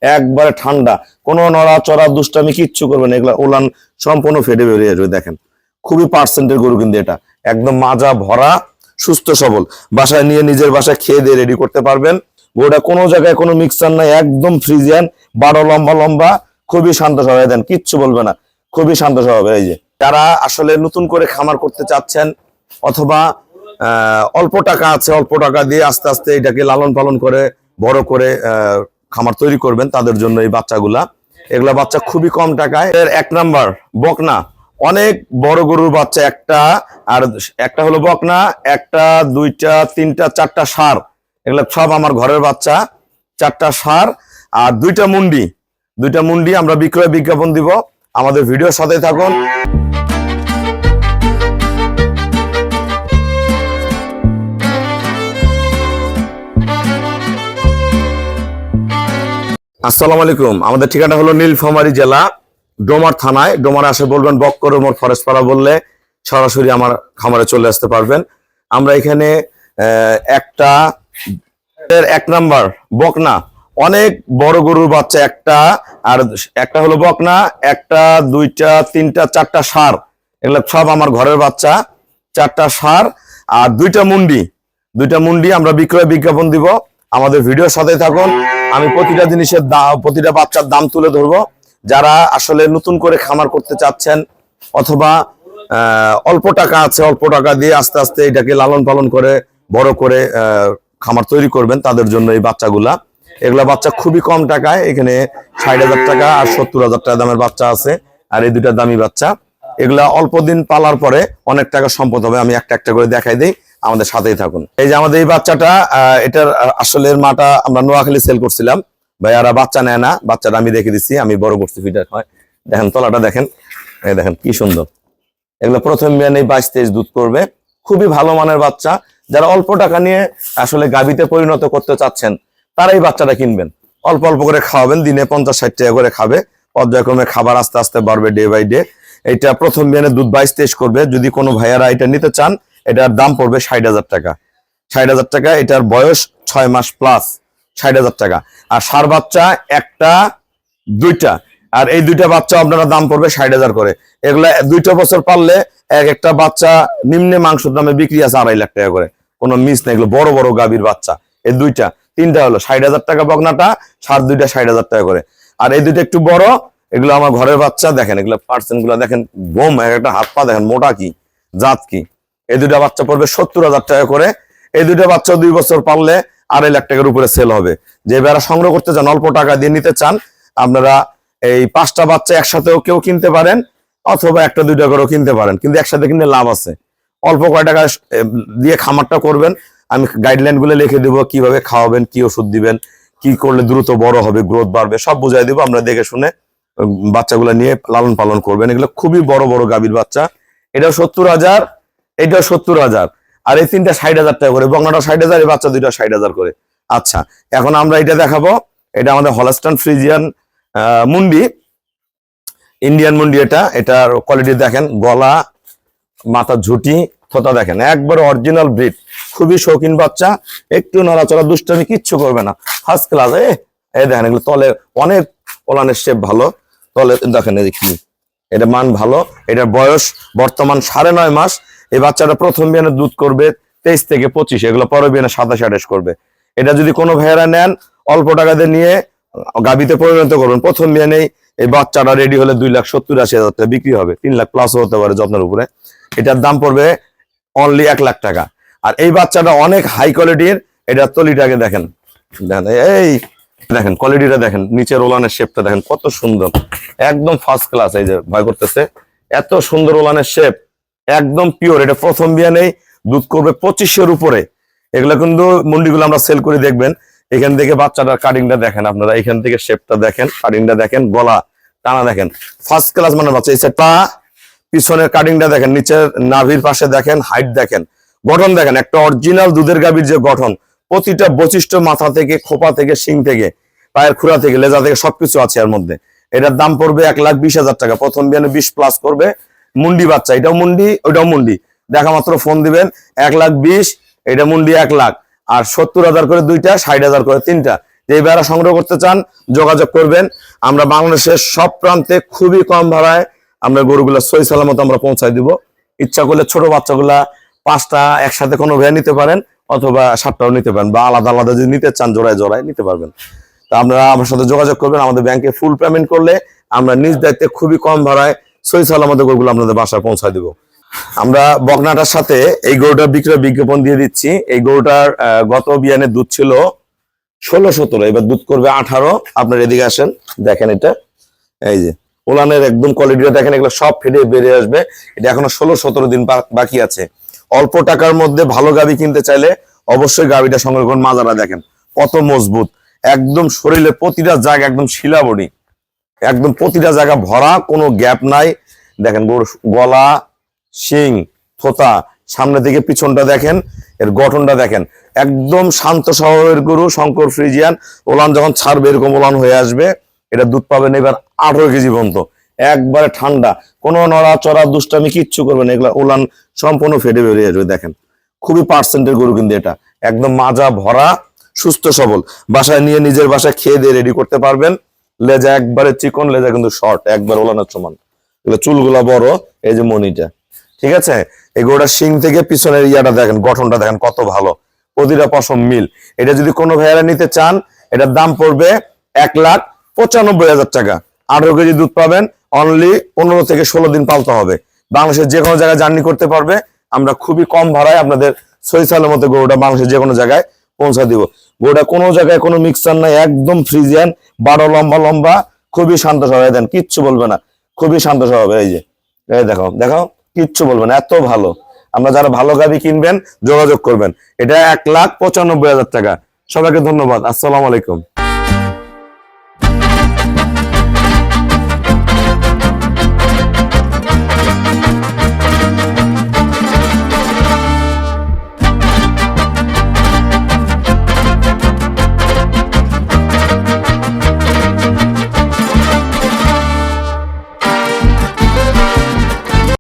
একবারে ঠান্ডা, কোনো নড়াচড়া দুষ্টামি কিচ্ছু করবে না, এগুলা ওলান সম্পূর্ণ ফেটে বেরিয়ে যাবে। দেখেন খুবই পার্সেন্টের গরু, কিন্তু এটা একদম মাজা ভরা, সুস্থ সবল। বাসায় নিয়ে নিজের বাসায় খেয়ে দিয়ে রেডি করতে পারবেন। গরুটা কোনো জায়গায় কোনো মিক্সচার নাই, একদম ফ্রিজিয়ান, বারো লম্বা লম্বা, খুবই শান্ত স্বভাবের। দেন কিচ্ছু বলবে না, খুবই শান্ত স্বভাবের। এই যে যারা আসলে নতুন করে খামার করতে চাচ্ছেন, অথবা অল্প টাকা আছে, অল্প টাকা দিয়ে আস্তে আস্তে এটাকে লালন পালন করে বড় করে খামার তৈরি করবেন, তাদের জন্য এই বাচ্চাগুলা। এগুলা বাচ্চা খুবই কম টাকায়। এর এক নাম্বার বকনা, অনেক বড় গরুর বাচ্চা একটা, আর একটা হলো বকনা, একটা দুইটা তিনটা চারটা ষাঁড়, এগুলা সব আমার ঘরের বাচ্চা। চারটা ষাঁড় আর দুইটা মুন্ডি আমরা বিক্রয় বিজ্ঞাপন দিব, আমাদের ভিডিওর সাথে থাকুন। আসসালামু আলাইকুম। আমাদের ঠিকানা হলো নীলফামারী জেলা, ডোমার থানায়। ডোমারে আসে বলবেন বক্করমোর ফরেস্ট পাড়া বললে সরাসরি আমার খামারে চলে আসতে পারবেন। আমরা এখানে একটা এক নাম্বার বকনা, অনেক বড় গরুর বাচ্চা একটা, আর একটা হলো বকনা, একটা দুইটা তিনটা চারটা ষাঁড়, এগুলো সব আমার ঘরের বাচ্চা। চারটা ষাঁড় আর দুইটা মুন্ডি আমরা বিক্রয় বিজ্ঞাপন দিব, আমাদের ভিডিওর সাথে থাকুন। আমি প্রতিটা জিনিসের দাম, প্রতিটা বাচ্চার দাম তুলে ধরবো। যারা আসলে নতুন করে খামার করতে চাচ্ছেন, অথবা অল্প টাকা আছে, অল্প টাকা দিয়ে আস্তে আস্তে এটাকে লালন পালন করে বড় করে খামার তৈরি করবেন, তাদের জন্য এই বাচ্চাগুলা। এগুলা বাচ্চা খুবই কম টাকায়, এখানে 60,000 টাকা আর 70,000 টাকা দামের বাচ্চা আছে, আর এই দুইটা দামি বাচ্চা। এগুলা অল্প দিন পালার পরে অনেক টাকা সম্পদ হবে। আমি একটা একটা করে দেখাই দিই, আমাদের সাথেই থাকুন। এই যে আমাদের এই বাচ্চাটা, এটার আসলে মাটা আমরা নোয়াখালী সেল করছিলাম, ভাইয়ারা বাচ্চা নেয় না, বাচ্চাটা আমি রেখে দিচ্ছি, আমি বড় করছি ফিটার হয়। দেখেন তলাটা দেখেন, এই দেখেন কি সুন্দর। এগুলো প্রথম বিয়ানেই 22-23 দুধ করবে, খুবই ভালো মানের বাচ্চা। যারা অল্প টাকা নিয়ে আসলে গাভীতে পরিণত করতে চাচ্ছেন, তারা এই বাচ্চাটা কিনবেন। অল্প অল্প করে খাওয়াবেন, দিনে 50-60 টাকা করে খাবে, পর্যায়ক্রমে খাবার আস্তে আস্তে বাড়বে ডে বাই ডে। এটা প্রথম বিয়ানে দুধ 22-23 করবে। যদি কোনো ভাইয়ারা এটা নিতে চান, এটার দাম পড়বে 60,000 টাকা। 60,000 টাকা। এটার বয়স 6 মাস প্লাস, 60,000 টাকা। আর ষাঁড় বাচ্চা একটা দুইটা, আর এই দুইটা বাচ্চা আপনারা দাম পড়বে 60,000 করে। এগুলা 2 বছর পারলে এক একটা বাচ্চা নিম্নে মাংসের দামে বিক্রি আছে 2.5 লাখ টাকা করে, কোনো মিস নেই। এগুলো বড় বড় গাভীর বাচ্চা। এই তিনটা হলো 60,000 টাকা বকনাটা, ষাঁড় দুইটা 60,000 টাকা করে। আর এই দুইটা একটু বড়, এগুলো আমার ঘরের বাচ্চা। দেখেন এগুলো পার্সেন্ট গুলা দেখেন, বোম, একটা হাত পা দেখেন মোটা কি, জাত কি। এই দুইটা বাচ্চা পড়বে 70,000 টাকা করে। এই দুইটা বাচ্চা 2 বছর পারলে 2.5 লাখ টাকার উপরে সেল হবে। যে যারা সংগ্রহ করতে চান, অল্প টাকা দিয়ে নিতে চান, আপনারা এই 5টা বাচ্চা একসাথেও কেউ কিনতে পারেন, অথবা একটা দুইটা করেও কিনতে পারেন, কিন্তু একসাথে কিনলে লাভ আছে। অল্প কয় টাকা দিয়ে খামারটা করবেন, আমি গাইডলাইন গুলো লিখে দেবো, কিভাবে খাওয়াবেন, কি ওষুধ দিবেন, কি করলে দ্রুত বড় হবে, গ্রোথ বাড়বে, সব বুঝাই দেবো। আমরা দেখে শুনে বাচ্চাগুলো নিয়ে লালন পালন করবেন। এগুলো খুবই বড় বড় গাভীর বাচ্চা। এটাও 70,000, এটাও 70,000, আর এই তিনটা 60,000 টাকা করে। বকনাটা 60,000, এই বাচ্চা দুইটা 60,000 করে। আচ্ছা, এখন আমরা এটা দেখাবো। এটা আমাদের হলস্টাইন ফ্রিজিয়ান মুন্ডি, ইন্ডিয়ান মুন্ডি। এটার কোয়ালিটি দেখেন, গলা, মাথা, ঝুটি, থোতা দেখেন, একবার অরিজিনাল ব্রিড। খুবই শৌখিন বাচ্চা, একটু নড়াচড়া দুষ্টামি কিচ্ছু করবে না, ফার্স্ট ক্লাস। এই দেখেন এগুলো তলে অনেক ওলানের শেপ ভালো, তলে দেখেন কি, এটা মান ভালো। এটার বয়স বর্তমান 9.5 মাস। এই বাচ্চাটা প্রথম বিয়ানে দুধ করবে 23 থেকে 25, এগুলো পরের বিয়ানে 27-28 করবে। এটা যদি কোনো ভাইয়েরা নেন, অল্প টাকা দিয়ে নিয়ে গাভীতে পরিণত করবেন, প্রথম বিয়ানেই এই বাচ্চাটা রেডি হলে 2,70,000-80,000 টাকা বিক্রি হবে, 3 লাখ প্লাসও হতে পারে যত্নের উপরে। এটার দাম পড়বে অনলি 1 লাখ টাকা। আর এই বাচ্চাটা অনেক হাই কোয়ালিটির। এটার তলিটাকে দেখেন, এই দেখেন কোয়ালিটিটা দেখেন, নিচের ওলানের শেপটা দেখেন কত সুন্দর, একদম ফার্স্ট ক্লাস। এই যে ভয় করতেছে, এত সুন্দর ওলানের শেপ, একদম পিওর। এটা প্রথম বিয়ানেই দুধ করবে 25-এর উপরে। এগুলো কিন্তু মুন্ডিগুলো আমরা সেল করে দেখবেন। এখান থেকে বাচ্চাটার কাটিংটা দেখেন আপনারা, এখান থেকে শেপটা দেখেন, কাটিংটা দেখেন, গলা টানা দেখেন, ফার্স্ট ক্লাস মানে বাচ্চা। এই সেটটা পিছনের কাটিংটা দেখেন, নিচের নাভির পাশে দেখেন, হাইট দেখেন, গঠন দেখেন, একটা অরিজিনাল দুধের গাভীর যে গঠন, প্রতিটা বৈশিষ্ট্য, মাথা থেকে, খোপা থেকে, শিং থেকে, পায়ের খুরা থেকে, লেজা থেকে, সবকিছু আছে এর মধ্যে। এটার দাম পড়বে 1,20,000 টাকা। প্রথম বিয়ানে 20 প্লাস করবে। মুন্ডি বাচ্চা, এটাও মুন্ডি, ওইটাও মুন্ডি। দেখা মাত্র ফোন দিবেন, 1,20,000, এটা মুন্ডি 1 লাখ। আর 70,000 করে দুইটা, 60,000 করে তিনটা। যে ভাইরা সংগ্রহ করতে চান যোগাযোগ করবেন। আমরা বাংলাদেশের সব প্রান্তে খুবই কম ভাড়ায় আমরা গরুগুলা সহি সালামত আমরা পৌঁছায় দিব। ইচ্ছা করলে ছোট বাচ্চাগুলা 5টা একসাথে কোনো ভাইয়া নিতে পারেন, অথবা 7টাও নিতে পারেন, বা আলাদা আলাদা যদি নিতে চান জোড়ায় জোড়ায় নিতে পারবেন। তো আপনারা আমার সাথে যোগাযোগ করবেন। আমাদের ব্যাংকে ফুল পেমেন্ট করলে আমরা নিজ দায়িত্বে খুবই কম ভাড়ায় সহি সালামত গরুগুলো আপনাদের বাসায় পৌঁছায় দিব। আমরা বকনাটার সাথে এই গরুটার বিক্রয় বিজ্ঞাপন দিয়ে দিচ্ছি। এই গরুটার গত বিয়ানের দুধ ছিল 16-17, এবার দুধ করবে 18। আপনার এদিকে আসেন, দেখেন এটা, এই যে ওলানের একদম কোয়ালিটিটা দেখেন, এগুলো সব ফেটে বেরিয়ে আসবে। এটা এখনো 16-17 দিন বাকি আছে। অল্প টাকার মধ্যে ভালো গাভী কিনতে চাইলে অবশ্যই গাভীটা সংগ্রহ করুন। মাজারা দেখেন কত মজবুত, একদম শরীরে প্রতিটা জায়গা একদম শিলাবড়ি, একদম প্রতিটা জায়গা ভরা, কোনো গ্যাপ নাই। দেখেন গরু গলা, শিং, থোতা, সামনে থেকে পিছনটা দেখেন, এর গঠনটা দেখেন, একদম শান্ত স্বভাবের গরু, শঙ্কর ফ্রিজিয়ান। ওলান যখন ছাড়বে এরকম ওলান হয়ে আসবে। এটা দুধ পাবেন এবার 18 কেজি পর্যন্ত, একবারে ঠান্ডা, কোনো নড়াচড়া দুষ্টামি কিচ্ছু করবে না। এগুলা ওলান সম্পূর্ণ ফেটে বেরিয়ে আসবে। দেখেন খুবই পার্সেন্টের গরু, কিন্তু এটা একদম মাজা ভরা, সুস্থ সবল। বাসায় নিয়ে নিজের বাসায় খেয়ে দিয়ে রেডি করতে পারবেন। লেজা একবারে চিকন, লেজা কিন্তু শর্ট, একবার ওলানের সমান, এগুলো চুলগুলা বড়, এই যে মনিটা, ঠিক আছে। এই গরুটার শিং থেকে পিছনের ইয়াটা দেখেন, গঠনটা দেখেন কত ভালো, প্রতিটা পশম মিল। এটা যদি কোনো ভাইয়ারা নিতে চান, এটার দাম পড়বে 1,95,000 টাকা। 18 কেজি দুধ পাবেন, অনলি 15 থেকে 16 দিন পালতে হবে। বাংলাদেশের যে কোনো জায়গায় জার্নি করতে পারবে। আমরা খুবই কম ভাড়ায় আপনাদের সহি সালামত গরুটা বাংলাদেশের যে কোনো জায়গায় পৌঁছা দিব। গরুটা কোনো জায়গায় কোনো মিক্সচার নাই, একদম ফ্রিজিয়ান, 12 লম্বা লম্বা, খুবই শান্ত স্বভাবের, দেন কিচ্ছু বলবে না, খুবই শান্ত স্বভাবের। এই যে এই দেখো দেখো, কিচ্ছু বলবে না, এত ভালো। আমরা যারা ভালো গাভী কিনবেন যোগাযোগ করবেন। এটা 1,95,000 টাকা। সবাইকে ধন্যবাদ। আসসালামু আলাইকুম।